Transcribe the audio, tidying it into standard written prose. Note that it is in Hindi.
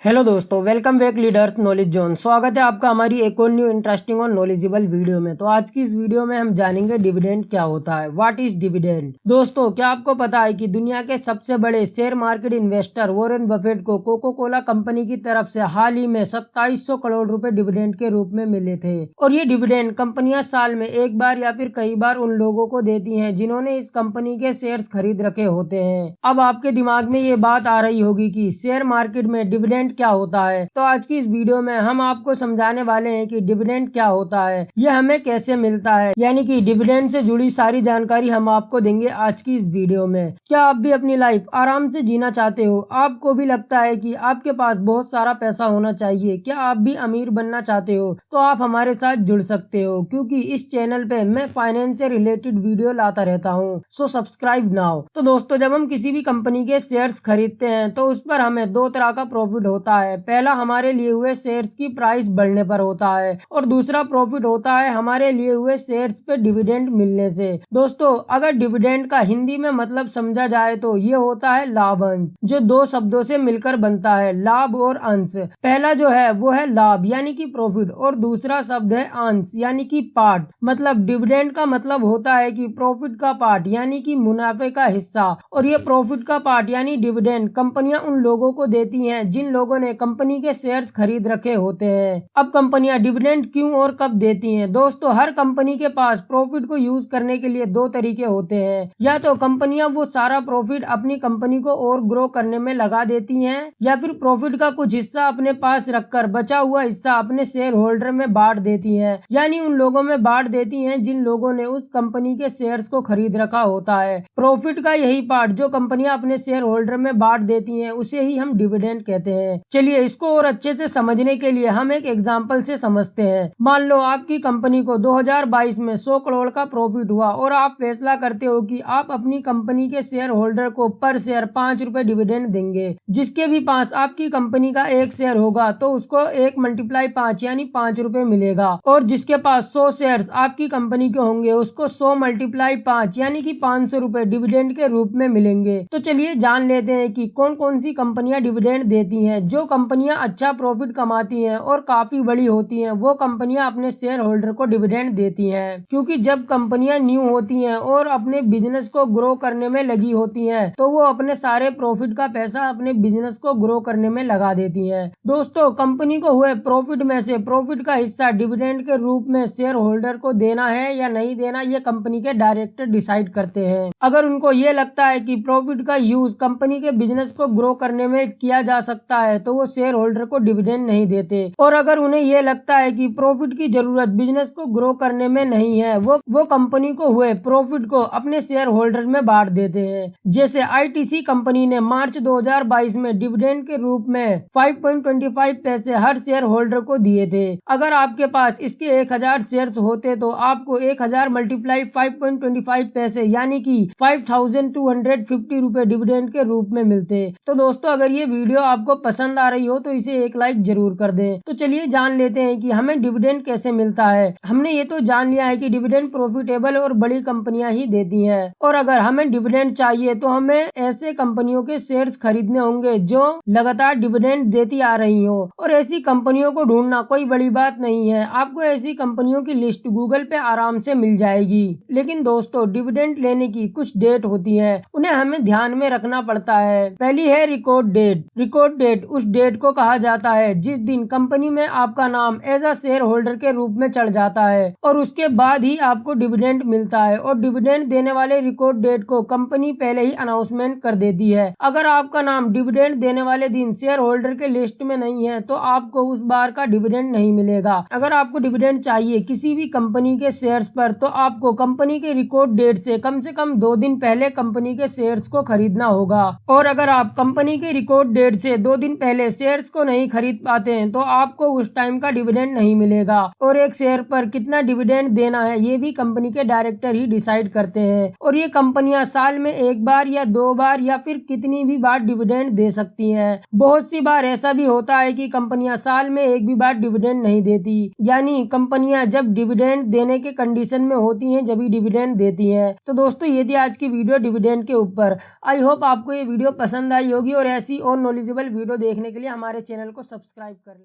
हेलो दोस्तों, welcome back leaders knowledge zone. स्वागत है आपका हमारी एक और न्यू इंटरेस्टिंग और नॉलेजेबल वीडियो में। तो आज की इस वीडियो में हम जानेंगे डिविडेंड क्या होता है। What is dividend. दोस्तों, क्या आपको पता है कि दुनिया के सबसे बड़े share market investor Warren Buffett को कोको कोला कंपनी की तरफ से हाल ही में 2700 करोड़ रुपए डिविडेंड के रूप में मिले थे। और ये डिविडेंड कंपनियां साल में एक बार या फिर कई बार उन लोगों को देती है जिन्होंने इस कंपनी के शेयर खरीद रखे होते हैं। अब आपके दिमाग में ये बात आ रही होगी कि शेयर मार्केट में डिविडेंड क्या होता है। तो आज की इस वीडियो में हम आपको समझाने वाले हैं कि डिविडेंड क्या होता है, यह हमें कैसे मिलता है, यानी कि डिविडेंड से जुड़ी सारी जानकारी हम आपको देंगे आज की इस वीडियो में। क्या आप भी अपनी लाइफ आराम से जीना चाहते हो? आपको भी लगता है कि आपके पास बहुत सारा पैसा होना चाहिए? क्या आप भी अमीर बनना चाहते हो? तो आप हमारे साथ जुड़ सकते हो, क्योंकि इस चैनल पे मैं फाइनेंस से रिलेटेड वीडियो लाता रहता हूँ। So subscribe now. तो दोस्तों, जब हम किसी भी कंपनी के शेयर्स खरीदते हैं तो उस पर हमें दो तरह का प्रॉफिट होता है। पहला हमारे लिए हुए शेयर्स की प्राइस बढ़ने पर होता है और दूसरा प्रॉफिट होता है हमारे लिए हुए शेयर्स पे डिविडेंड मिलने से। दोस्तों, अगर डिविडेंड का हिंदी में मतलब समझा जाए तो ये होता है लाभ अंश, जो दो शब्दों से मिलकर बनता है, लाभ और अंश। पहला जो है वो है लाभ यानी कि प्रॉफिट, और दूसरा शब्द है अंश यानी कि पार्ट। मतलब डिविडेंड का मतलब होता है कि प्रॉफिट का पार्ट यानी कि मुनाफे का हिस्सा, और ये प्रॉफिट का पार्ट यानी डिविडेंड कंपनियां उन लोगों को देती हैं जिन लोगों ने कंपनी के शेयर्स खरीद रखे होते हैं। अब कंपनियां डिविडेंड क्यों और कब देती हैं? दोस्तों, हर कंपनी के पास प्रॉफिट को यूज करने के लिए दो तरीके होते हैं। या तो कंपनियां वो सारा प्रॉफिट अपनी कंपनी को और ग्रो करने में लगा देती हैं, या फिर प्रॉफिट का कुछ हिस्सा अपने पास रखकर बचा हुआ हिस्सा अपने शेयर होल्डर में बांट देती हैं, यानी उन लोगों में बांट देती हैं जिन लोगों ने उस कंपनी के शेयर्स को खरीद रखा होता है। प्रॉफिट का यही पार्ट जो कंपनियां अपने शेयर होल्डर में बांट देती हैं उसे ही हम डिविडेंड कहते हैं। चलिए इसको और अच्छे से समझने के लिए हम एक एग्जांपल से समझते हैं। मान लो आपकी कंपनी को 2022 में 100 करोड़ का प्रॉफिट हुआ और आप फैसला करते हो कि आप अपनी कंपनी के शेयर होल्डर को पर शेयर 5 रुपए डिविडेंड देंगे। जिसके भी पास आपकी कंपनी का एक शेयर होगा तो उसको 1 × 5 यानी 5 रुपए मिलेगा, और जिसके पास 100 शेयर आपकी कंपनी के होंगे उसको 100 × 5 यानी कि 500 रुपए डिविडेंड के रूप में मिलेंगे। तो चलिए जान लेते हैं कि कौन कौन सी कंपनियां डिविडेंड देती हैं। जो कंपनियां अच्छा प्रॉफिट कमाती हैं और काफी बड़ी होती हैं वो कंपनियां अपने शेयर होल्डर को डिविडेंड देती हैं, क्योंकि जब कंपनियां न्यू होती हैं और अपने बिजनेस को ग्रो करने में लगी होती हैं तो वो अपने सारे प्रॉफिट का पैसा अपने बिजनेस को ग्रो करने में लगा देती हैं। दोस्तों, कंपनी को हुए प्रॉफिट में से प्रॉफिट का हिस्सा डिविडेंड के रूप में शेयर होल्डर को देना है या नहीं देना, ये कंपनी के डायरेक्टर डिसाइड करते हैं। अगर उनको ये लगता है कि प्रॉफिट का यूज कंपनी के बिजनेस को ग्रो करने में किया जा सकता है तो वो शेयर होल्डर को डिविडेंड नहीं देते, और अगर उन्हें ये लगता है कि प्रॉफिट की जरूरत बिजनेस को ग्रो करने में नहीं है वो कंपनी को हुए प्रॉफिट को अपने शेयर होल्डर में बांट देते हैं। जैसे आईटीसी कंपनी ने मार्च 2022 में डिविडेंड के रूप में 5.25 पैसे हर शेयर होल्डर को दिए थे। अगर आपके पास इसके 1000 शेयर होते तो आपको 1000 × 5.25 पैसे यानी कि 5250 रुपए डिविडेंड के रूप में मिलते। तो दोस्तों, अगर ये वीडियो आपको पसंद आ रही हो तो इसे एक लाइक जरूर कर दें। तो चलिए जान लेते हैं कि हमें डिविडेंड कैसे मिलता है। हमने ये तो जान लिया है कि डिविडेंड प्रॉफिटेबल और बड़ी कंपनियां ही देती हैं, और अगर हमें डिविडेंड चाहिए तो हमें ऐसे कंपनियों के शेयर्स खरीदने होंगे जो लगातार डिविडेंड देती आ रही हो, और ऐसी कंपनियों को ढूंढना कोई बड़ी बात नहीं है। आपको ऐसी कंपनियों की लिस्ट गूगल पे आराम से मिल जाएगी। लेकिन दोस्तों, डिविडेंड लेने की कुछ डेट होती है, उन्हें हमें ध्यान में रखना पड़ता है। पहली है रिकॉर्ड डेट। रिकॉर्ड डेट उस डेट को कहा जाता है जिस दिन कंपनी में आपका नाम एज अ शेयर होल्डर के रूप में चढ़ जाता है, और उसके बाद ही आपको डिविडेंड मिलता है। और डिविडेंड देने वाले रिकॉर्ड डेट को कंपनी पहले ही अनाउंसमेंट कर देती है। अगर आपका नाम डिविडेंड देने वाले दिन शेयर होल्डर के लिस्ट में नहीं है तो आपको उस बार का डिविडेंड नहीं मिलेगा। अगर आपको डिविडेंड चाहिए किसी भी कंपनी के शेयर्स पर तो आपको कंपनी के रिकॉर्ड डेट से कम 2 दिन पहले कंपनी के शेयर्स को खरीदना होगा, और अगर आप कंपनी के रिकॉर्ड डेट से 2 दिन पहले शेयर्स को नहीं खरीद पाते हैं तो आपको उस टाइम का डिविडेंड नहीं मिलेगा। और एक शेयर पर कितना डिविडेंड देना है ये भी कंपनी के डायरेक्टर ही डिसाइड करते हैं, और ये कंपनियां साल में 1 बार या 2 बार या फिर कितनी भी बार डिविडेंड दे सकती हैं। बहुत सी बार ऐसा भी होता है कि कंपनियां साल में 1 भी बार डिविडेंड नहीं देती, यानी कंपनियां जब डिविडेंड देने के कंडीशन में होती हैं जब ही डिविडेंड देती हैं। तो दोस्तों, ये थी आज की वीडियो डिविडेंड के ऊपर। आई होप आपको ये वीडियो पसंद आई होगी, और ऐसी और नॉलेजेबल वीडियो देखने के लिए हमारे चैनल को सब्सक्राइब कर लें।